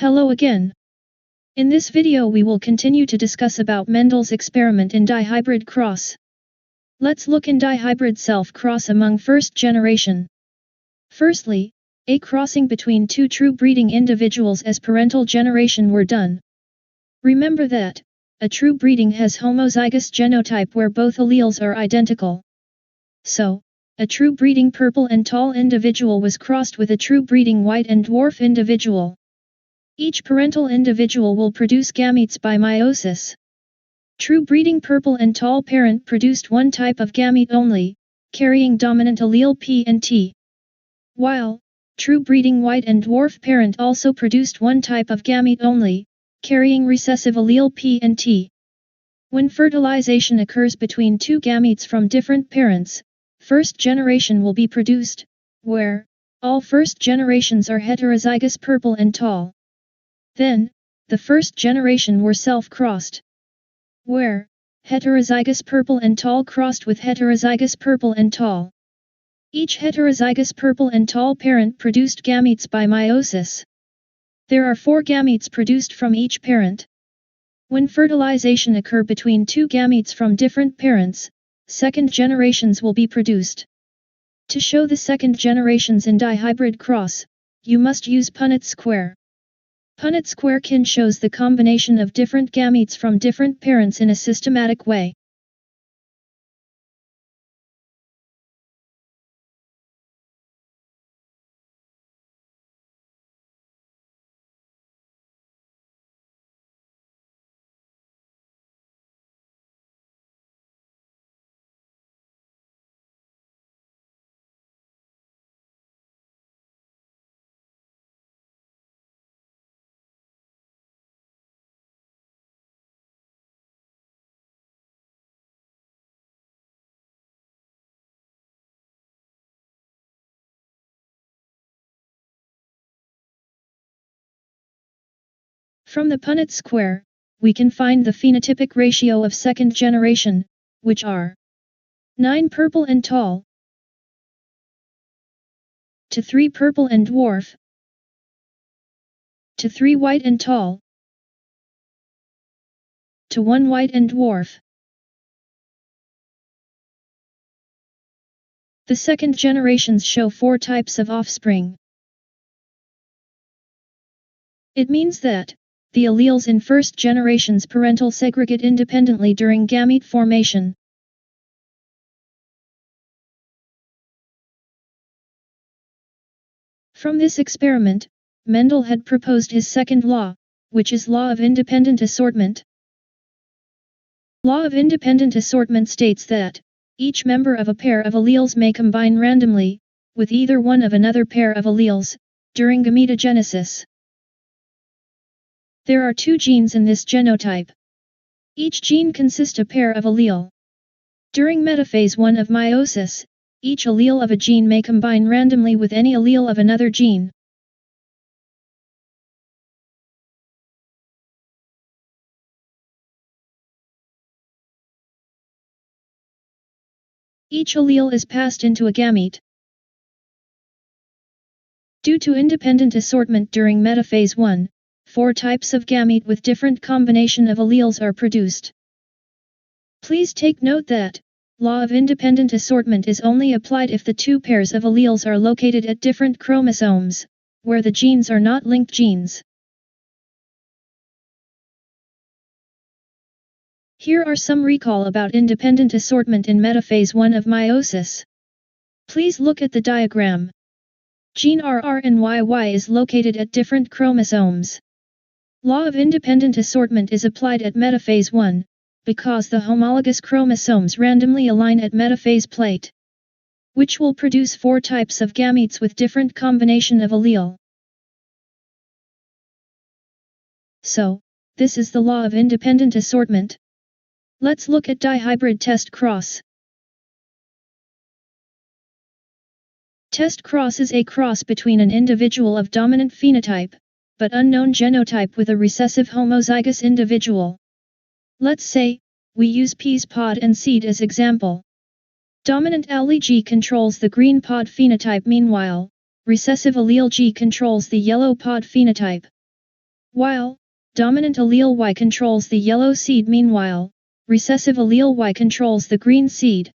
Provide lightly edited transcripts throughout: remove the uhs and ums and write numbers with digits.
Hello again. In this video we will continue to discuss about Mendel's experiment in dihybrid cross. Let's look in dihybrid self-cross among first generation. Firstly, a crossing between two true breeding individuals as parental generation were done. Remember that, a true breeding has homozygous genotype where both alleles are identical. So, a true breeding purple and tall individual was crossed with a true breeding white and dwarf individual. Each parental individual will produce gametes by meiosis. True breeding purple and tall parent produced one type of gamete only, carrying dominant allele P and T. While, true breeding white and dwarf parent also produced one type of gamete only, carrying recessive allele P and T. When fertilization occurs between two gametes from different parents, first generation will be produced, where all first generations are heterozygous purple and tall. Then, the first generation were self-crossed, where heterozygous purple and tall crossed with heterozygous purple and tall. Each heterozygous purple and tall parent produced gametes by meiosis. There are 4 gametes produced from each parent. When fertilization occurs between two gametes from different parents, second generations will be produced. To show the second generations in dihybrid cross, you must use Punnett square. Punnett square kin shows the combination of different gametes from different parents in a systematic way. From the Punnett square, we can find the phenotypic ratio of second generation, which are 9 purple and tall to 3 purple and dwarf to 3 white and tall to 1 white and dwarf. The second generations show 4 types of offspring. It means that the alleles in first generations parental segregate independently during gamete formation. From this experiment, Mendel had proposed his second law, which is law of independent assortment. Law of independent assortment states that each member of a pair of alleles may combine randomly with either one of another pair of alleles during gametogenesis. There are 2 genes in this genotype. Each gene consists of a pair of allele. During metaphase 1 of meiosis, each allele of a gene may combine randomly with any allele of another gene. Each allele is passed into a gamete. Due to independent assortment during metaphase 1, 4 types of gamete with different combination of alleles are produced. Please take note that law of independent assortment is only applied if the 2 pairs of alleles are located at different chromosomes, where the genes are not linked genes. Here are some recall about independent assortment in metaphase 1 of meiosis. Please look at the diagram. Gene RR and YY is located at different chromosomes. Law of independent assortment is applied at metaphase 1, because the homologous chromosomes randomly align at metaphase plate, which will produce 4 types of gametes with different combination of allele. So, this is the law of independent assortment. Let's look at dihybrid test cross. Test cross is a cross between an individual of dominant phenotype, but unknown genotype with a recessive homozygous individual. Let's say, we use peas pod and seed as example. Dominant allele G controls the green pod phenotype, meanwhile, recessive allele G controls the yellow pod phenotype. While dominant allele Y controls the yellow seed, meanwhile, recessive allele Y controls the green seed.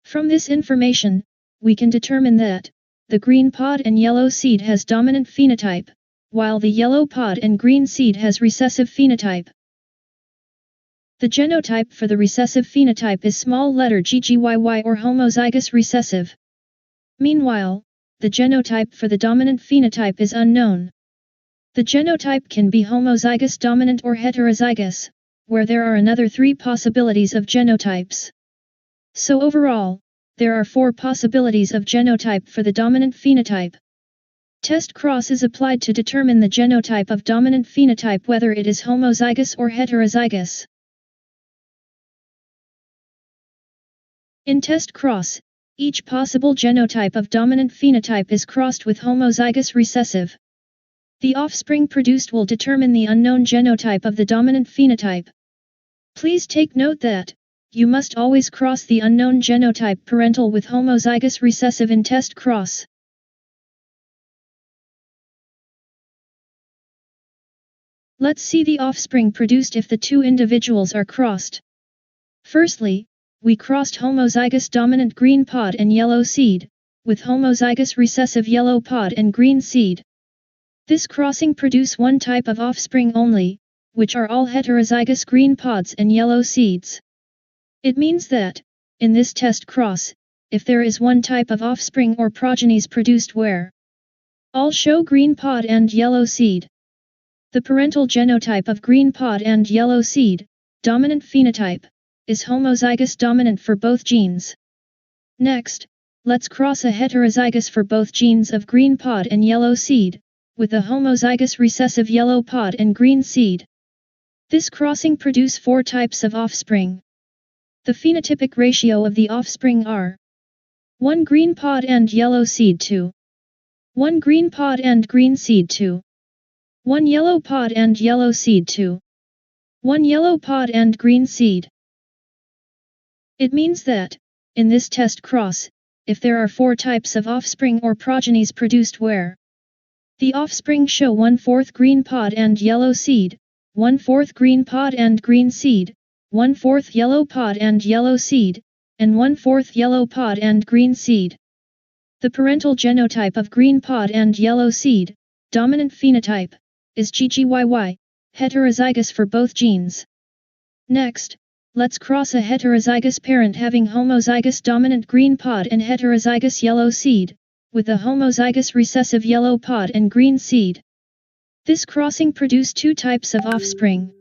From this information, we can determine that the green pod and yellow seed has dominant phenotype, while the yellow pod and green seed has recessive phenotype. The genotype for the recessive phenotype is small letter GGYY or homozygous recessive. Meanwhile, the genotype for the dominant phenotype is unknown. The genotype can be homozygous dominant or heterozygous, where there are another 3 possibilities of genotypes. So overall, there are 4 possibilities of genotype for the dominant phenotype. Test cross is applied to determine the genotype of dominant phenotype, whether it is homozygous or heterozygous. In test cross, each possible genotype of dominant phenotype is crossed with homozygous recessive. The offspring produced will determine the unknown genotype of the dominant phenotype. Please take note that you must always cross the unknown genotype parental with homozygous recessive in test cross. Let's see the offspring produced if the 2 individuals are crossed. Firstly, we crossed homozygous dominant green pod and yellow seed, with homozygous recessive yellow pod and green seed. This crossing produce one type of offspring only, which are all heterozygous green pods and yellow seeds. It means that, in this test cross, if there is one type of offspring or progenies produced where all show green pod and yellow seed, the parental genotype of green pod and yellow seed, dominant phenotype, is homozygous dominant for both genes. Next, let's cross a heterozygous for both genes of green pod and yellow seed, with a homozygous recessive yellow pod and green seed. This crossing produce 4 types of offspring. The phenotypic ratio of the offspring are 1 green pod and yellow seed to 1 green pod and green seed to 1 yellow pod and yellow seed to 1 yellow pod and green seed. It means that, in this test cross, if there are 4 types of offspring or progenies produced where the offspring show 1/4 green pod and yellow seed, 1/4 green pod and green seed, 1/4 yellow pod and yellow seed, and 1/4 yellow pod and green seed, the parental genotype of green pod and yellow seed, dominant phenotype, is GGYY, heterozygous for both genes. Next, let's cross a heterozygous parent having homozygous dominant green pod and heterozygous yellow seed, with a homozygous recessive yellow pod and green seed. This crossing produce 2 types of offspring.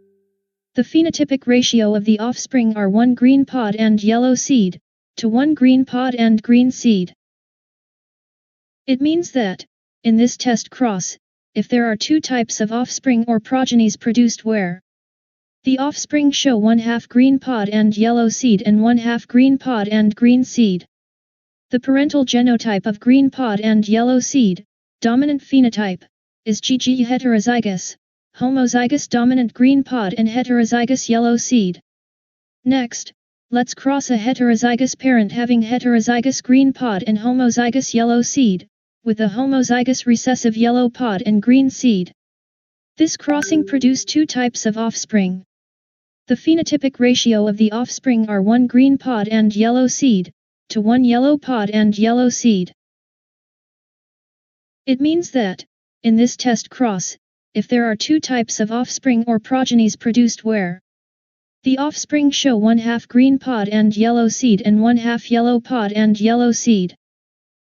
The phenotypic ratio of the offspring are 1 green pod and yellow seed, to 1 green pod and green seed. It means that, in this test cross, if there are 2 types of offspring or progenies produced where the offspring show 1/2 green pod and yellow seed and 1/2 green pod and green seed, the parental genotype of green pod and yellow seed, dominant phenotype, is GG heterozygous, homozygous dominant green pod and heterozygous yellow seed. Next, let's cross a heterozygous parent having heterozygous green pod and homozygous yellow seed, with a homozygous recessive yellow pod and green seed. This crossing produce 2 types of offspring. The phenotypic ratio of the offspring are 1 green pod and yellow seed, to 1 yellow pod and yellow seed. It means that, in this test cross, if there are 2 types of offspring or progenies produced where the offspring show 1/2 green pod and yellow seed and 1/2 yellow pod and yellow seed,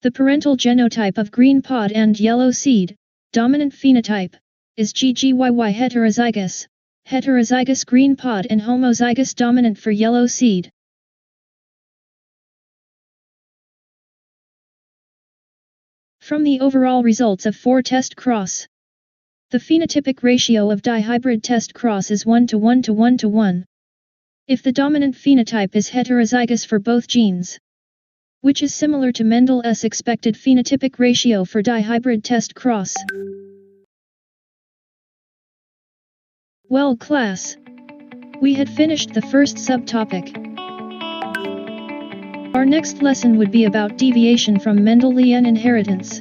the parental genotype of green pod and yellow seed, dominant phenotype, is GGYY heterozygous, heterozygous green pod and homozygous dominant for yellow seed. From the overall results of 4 test cross, the phenotypic ratio of dihybrid test cross is 1 to 1 to 1 to 1. If the dominant phenotype is heterozygous for both genes, which is similar to Mendel's expected phenotypic ratio for dihybrid test cross. Well class, we had finished the first subtopic. Our next lesson would be about deviation from Mendelian inheritance.